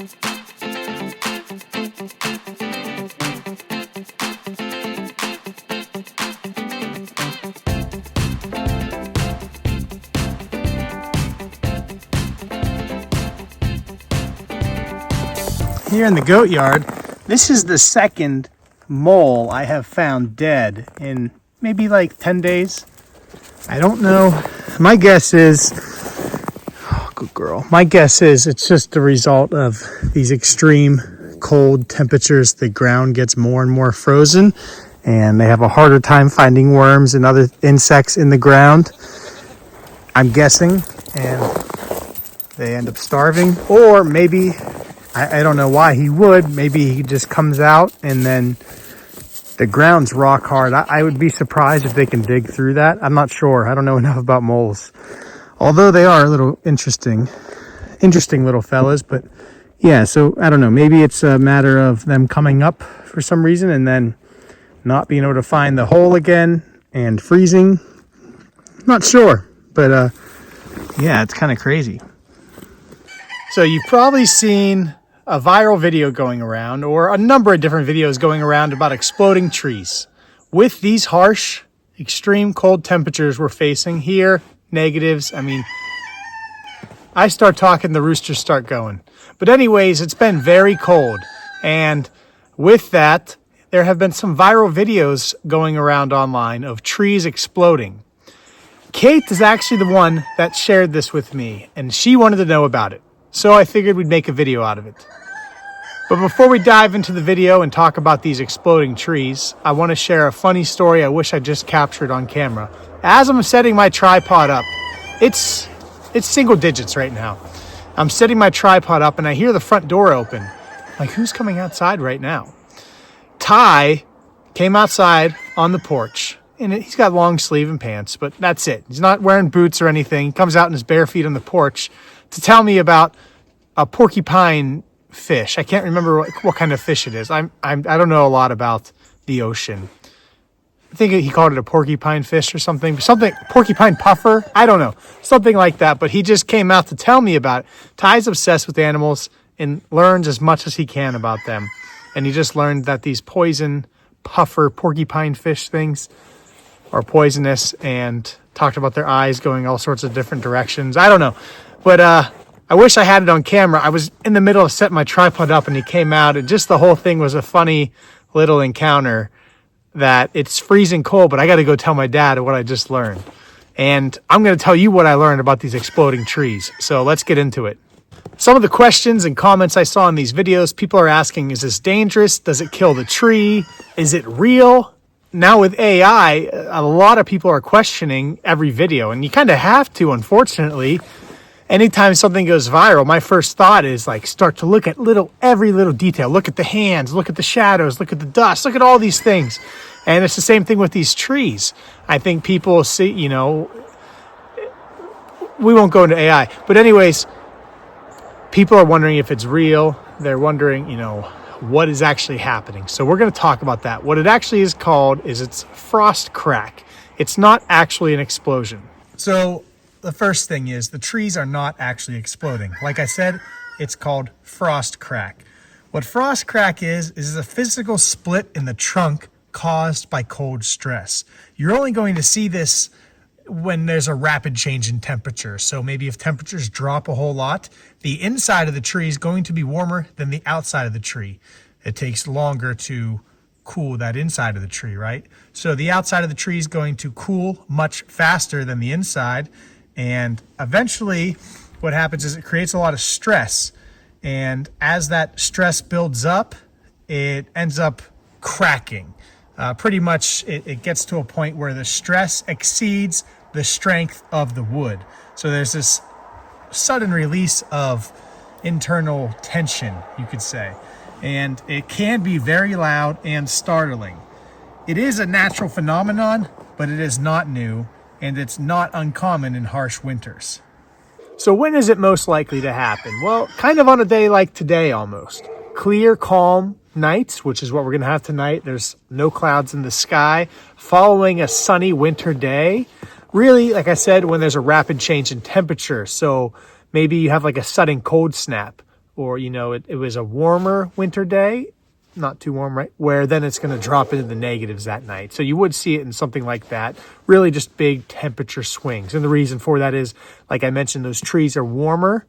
Here in the goat yard, this is the second mole I have found dead in maybe like 10 days. I don't know. My guess is, oh, good girl. My guess is it's just the result of these extreme cold temperatures. The ground gets more and more frozen and they have a harder time finding worms and other insects in the ground, I'm guessing, and they end up starving. Or maybe, I don't know why he would. Maybe he just comes out and then the ground's rock hard. I would be surprised if they can dig through that. I'm not sure. I don't know enough about moles. Although they are a little interesting little fellas. But yeah, so I don't know. Maybe it's a matter of them coming up for some reason and then not being able to find the hole again and freezing. Not sure. But yeah, it's kind of crazy. So you've probably seen a viral video going around, or a number of different videos going around about exploding trees. With these harsh, extreme cold temperatures we're facing here, negatives, I mean, I start talking, the roosters start going. But anyways, it's been very cold. And with that, there have been some viral videos going around online of trees exploding. Kate is actually the one that shared this with me, and she wanted to know about it. So I figured we'd make a video out of it. But before we dive into the video and talk about these exploding trees, I want to share a funny story I wish I just captured on camera. As I'm setting my tripod up, it's single digits right now. I'm setting my tripod up and I hear the front door open. Like, who's coming outside right now? Ty came outside on the porch. And he's got long sleeve and pants, but that's it. He's not wearing boots or anything. He comes out in his bare feet on the porch to tell me about a porcupine fish. I can't remember what kind of fish it is. I don't know a lot about the ocean. I think he called it a porcupine fish or something. Porcupine puffer? I don't know. Something like that. But he just came out to tell me about it. Ty's obsessed with animals and learns as much as he can about them. And he just learned that these poison puffer porcupine fish things are poisonous, and talked about their eyes going all sorts of different directions. I don't know. But I wish I had it on camera. I was in the middle of setting my tripod up and he came out, and just the whole thing was a funny little encounter that it's freezing cold, but I got to go tell my dad what I just learned. And I'm going to tell you what I learned about these exploding trees. So let's get into it. Some of the questions and comments I saw in these videos, people are asking, is this dangerous? Does it kill the tree? Is it real? Now with AI, a lot of people are questioning every video, and you kind of have to, unfortunately. Anytime something goes viral, my first thought is like, start to look at every little detail. Look at the hands, look at the shadows, look at the dust, look at all these things. And it's the same thing with these trees. I think people see, we won't go into AI. But anyways, people are wondering if it's real. They're wondering, what is actually happening. So we're going to talk about that. What it actually is called is it's frost crack. It's not actually an explosion. So the first thing is the trees are not actually exploding. Like I said, it's called frost crack. What frost crack is a physical split in the trunk caused by cold stress. You're only going to see this when there's a rapid change in temperature. So maybe if temperatures drop a whole lot, the inside of the tree is going to be warmer than the outside of the tree. It takes longer to cool that inside of the tree, right? So the outside of the tree is going to cool much faster than the inside. And eventually what happens is it creates a lot of stress. And as that stress builds up, it ends up cracking. Pretty much it gets to a point where the stress exceeds the strength of the wood. So there's this sudden release of internal tension, you could say. And it can be very loud and startling. It is a natural phenomenon, but it is not new, and it's not uncommon in harsh winters. So when is it most likely to happen? Well, kind of on a day like today almost. Clear, calm nights, which is what we're going to have tonight. There's no clouds in the sky, following a sunny winter day. Really, like I said, when there's a rapid change in temperature. So maybe you have like a sudden cold snap, or, you know, it was a warmer winter day, not too warm, right? Where then it's going to drop into the negatives that night. So you would see it in something like that, really just big temperature swings. And the reason for that is, like I mentioned, those trees are warmer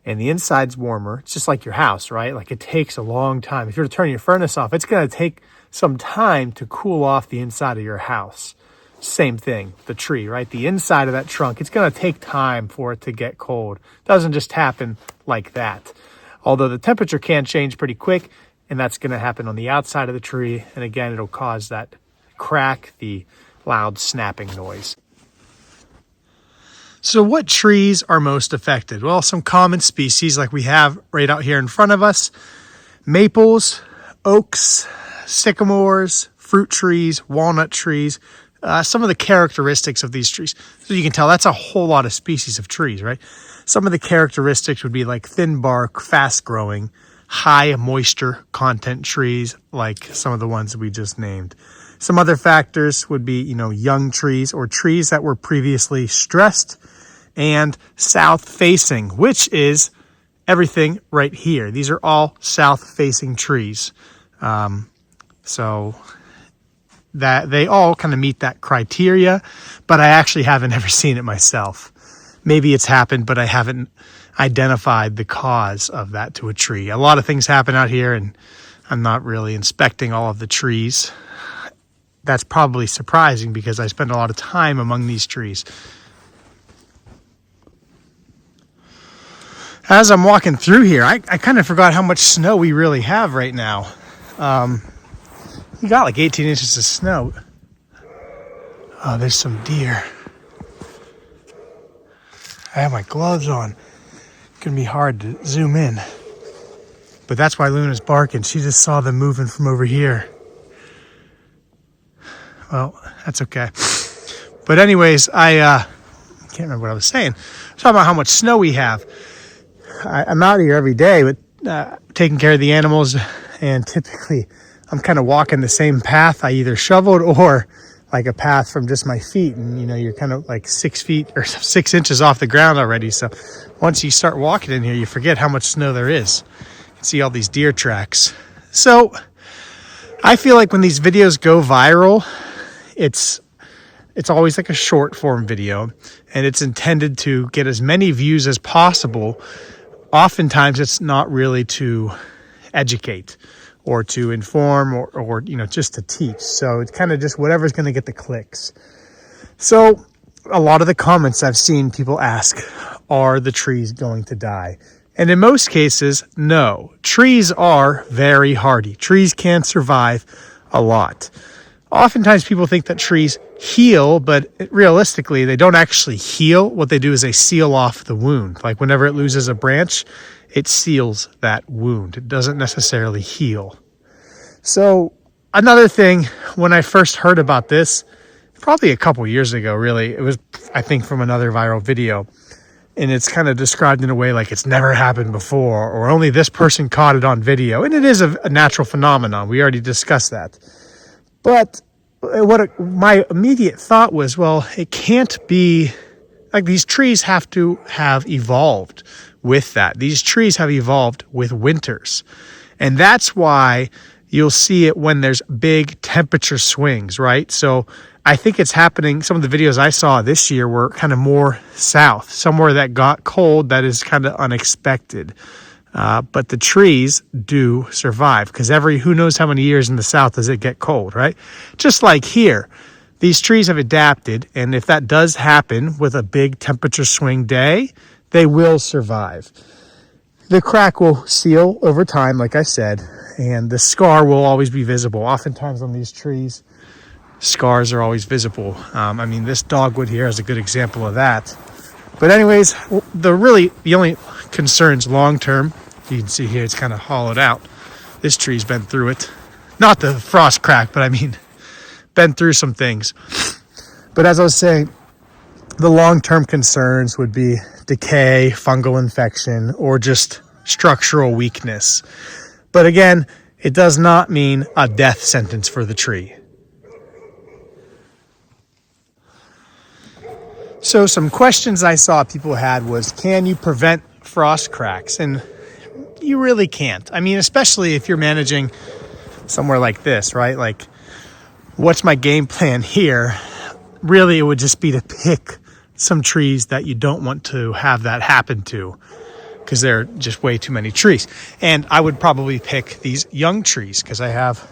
and the inside's warmer. It's just like your house, right? Like it takes a long time. If you're to turn your furnace off, it's going to take some time to cool off the inside of your house. Same thing, the tree, right? The inside of that trunk, it's going to take time for it to get cold. It doesn't just happen like that. Although the temperature can change pretty quick, and that's going to happen on the outside of the tree. And again, it'll cause that crack, the loud snapping noise. So what trees are most affected? Well, some common species like we have right out here in front of us: maples, oaks, sycamores, fruit trees, walnut trees. Some of the characteristics of these trees. So you can tell that's a whole lot of species of trees, right? Some of the characteristics would be like thin bark, fast growing, high moisture content trees, like some of the ones that we just named. Some other factors would be, you know, young trees or trees that were previously stressed, and south facing, which is everything right here. These are all south facing trees. So that they all kind of meet that criteria, but I actually haven't ever seen it myself. Maybe it's happened, but I haven't identified the cause of that to a tree. A lot of things happen out here, and I'm not really inspecting all of the trees. That's probably surprising because I spend a lot of time among these trees. As I'm walking through here, I kind of forgot how much snow we really have right now. We got like 18 inches of snow. Oh, there's some deer. I have my gloves on. It's gonna be hard to zoom in. But that's why Luna's barking. She just saw them moving from over here. Well, that's okay. But anyways, I can't remember what I was saying. I was talking about how much snow we have. I'm out here every day, but taking care of the animals, and typically I'm kind of walking the same path I either shoveled or like a path from just my feet. And, you know, you're kind of like 6 feet or 6 inches off the ground already. So once you start walking in here, you forget how much snow there is. You can see all these deer tracks. So I feel like when these videos go viral, it's always like a short form video, and it's intended to get as many views as possible. Oftentimes it's not really to educate or to inform or you know, just to teach. So it's kind of just whatever's going to get the clicks. So a lot of the comments I've seen people ask, are the trees going to die? And in most cases, no. Trees are very hardy. Trees can survive a lot. Oftentimes people think that trees heal, but realistically, they don't actually heal. What they do is they seal off the wound. Like whenever it loses a branch, it seals that wound. It doesn't necessarily heal. So another thing, when I first heard about this, probably a couple years ago, really, it was, I think, from another viral video. And it's kind of described in a way like it's never happened before, or only this person caught it on video. And it is a natural phenomenon. We already discussed that. But my immediate thought was, well, it can't be, like, these trees have to have evolved with that. These trees have evolved with winters. And that's why you'll see it when there's big temperature swings, right? So I think it's happening. Some of the videos I saw this year were kind of more south, somewhere that got cold that is kind of unexpected. But the trees do survive, because who knows how many years in the south does it get cold, right? Just like here, these trees have adapted, and if that does happen with a big temperature swing day, they will survive. The crack will seal over time, like I said, and the scar will always be visible. Oftentimes on these trees, scars are always visible. I mean, this dogwood here is a good example of that. But anyways, the only concerns long term, you can see here it's kind of hollowed out. This tree's been through it. Not the frost crack, but I mean, been through some things. But as I was saying, the long-term concerns would be decay, fungal infection, or just structural weakness. But again, it does not mean a death sentence for the tree. So some questions I saw people had was, can you prevent frost cracks? And you really can't. I mean, especially if you're managing somewhere like this, right? Like, what's my game plan here? Really, it would just be to pick some trees that you don't want to have that happen to, because there are just way too many trees. And I would probably pick these young trees, because I have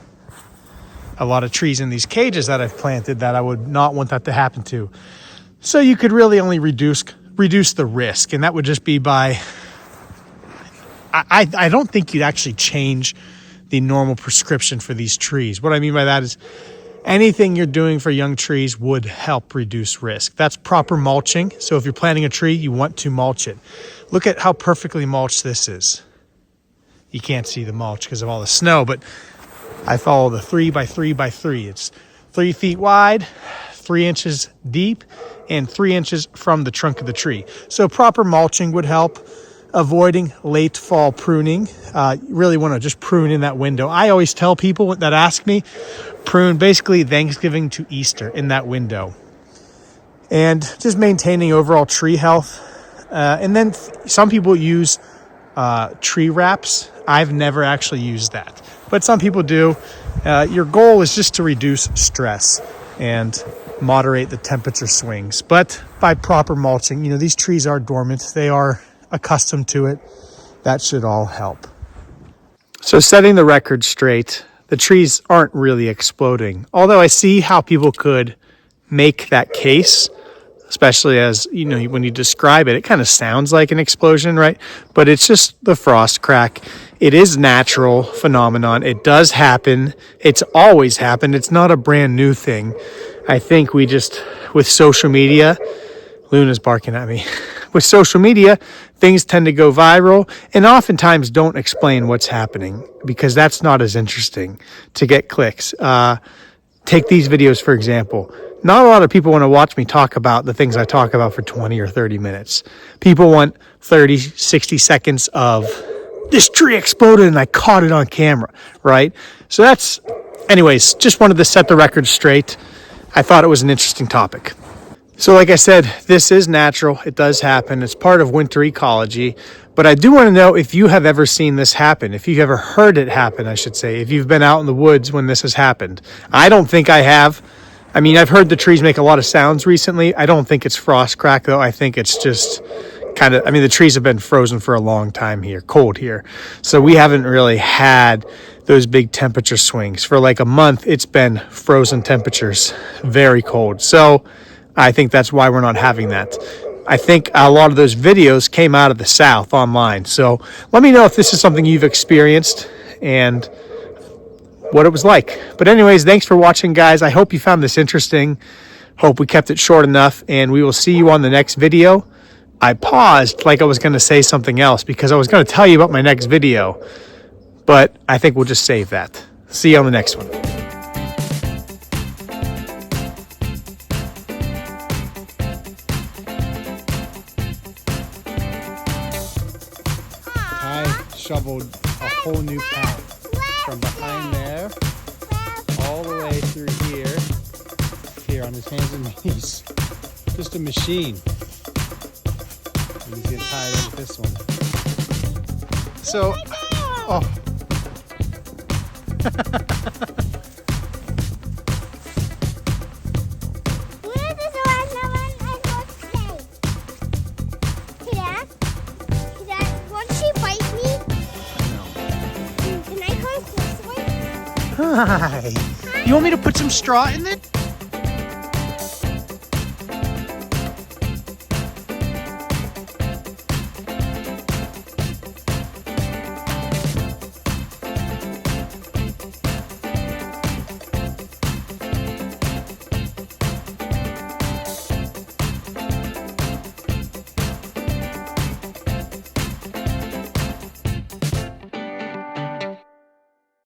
a lot of trees in these cages that I've planted that I would not want that to happen to. So you could really only reduce the risk, and that would just be by, I don't think you'd actually change the normal prescription for these trees. What I mean by that is anything you're doing for young trees would help reduce risk. That's proper mulching. So if you're planting a tree, you want to mulch it. Look at how perfectly mulched this is. You can't see the mulch because of all the snow, but I follow the 3 by 3 by 3. It's 3 feet wide, 3 inches deep, and 3 inches from the trunk of the tree. So proper mulching would help. Avoiding late fall pruning. You really want to just prune in that window. I always tell people that ask me, prune basically Thanksgiving to Easter in that window. And just maintaining overall tree health. And then some people use tree wraps. I've never actually used that, but some people do. Your goal is just to reduce stress and moderate the temperature swings. But by proper mulching, you know, these trees are dormant. They are accustomed to it. That should all help. So setting the record straight, the trees aren't really exploding. Although I see how people could make that case, especially as, you know, when you describe it, it kind of sounds like an explosion, right? But it's just the frost crack. It is natural phenomenon. It does happen. It's always happened. It's not a brand new thing. I think we just, with social media, Luna's barking at me. With social media, things tend to go viral and oftentimes don't explain what's happening because that's not as interesting to get clicks. Take these videos, for example. Not a lot of people want to watch me talk about the things I talk about for 20 or 30 minutes. People want 30, 60 seconds of this tree exploded and I caught it on camera, right? So that's, anyways, just wanted to set the record straight. I thought it was an interesting topic. So like I said, this is natural. It does happen. It's part of winter ecology. But I do want to know if you have ever seen this happen, if you've ever heard it happen, I should say, if you've been out in the woods when this has happened. I don't think I have. I mean, I've heard the trees make a lot of sounds recently. I don't think it's frost crack, though. I think it's just kind of, I mean, the trees have been frozen for a long time here, cold here. So we haven't really had those big temperature swings. For like a month, it's been frozen temperatures, very cold. So I think that's why we're not having that. I think a lot of those videos came out of the South online. So let me know if this is something you've experienced and what it was like. But anyways, thanks for watching, guys. I hope you found this interesting. Hope we kept it short enough, and we will see you on the next video. I paused like I was going to say something else because I was going to tell you about my next video, but I think we'll just save that. See you on the next one. Shoveled a whole new path from behind there all the way through here on his hands and knees. Just a machine. And he's getting tired of this one. So, oh. Hi. You want me to put some straw in it?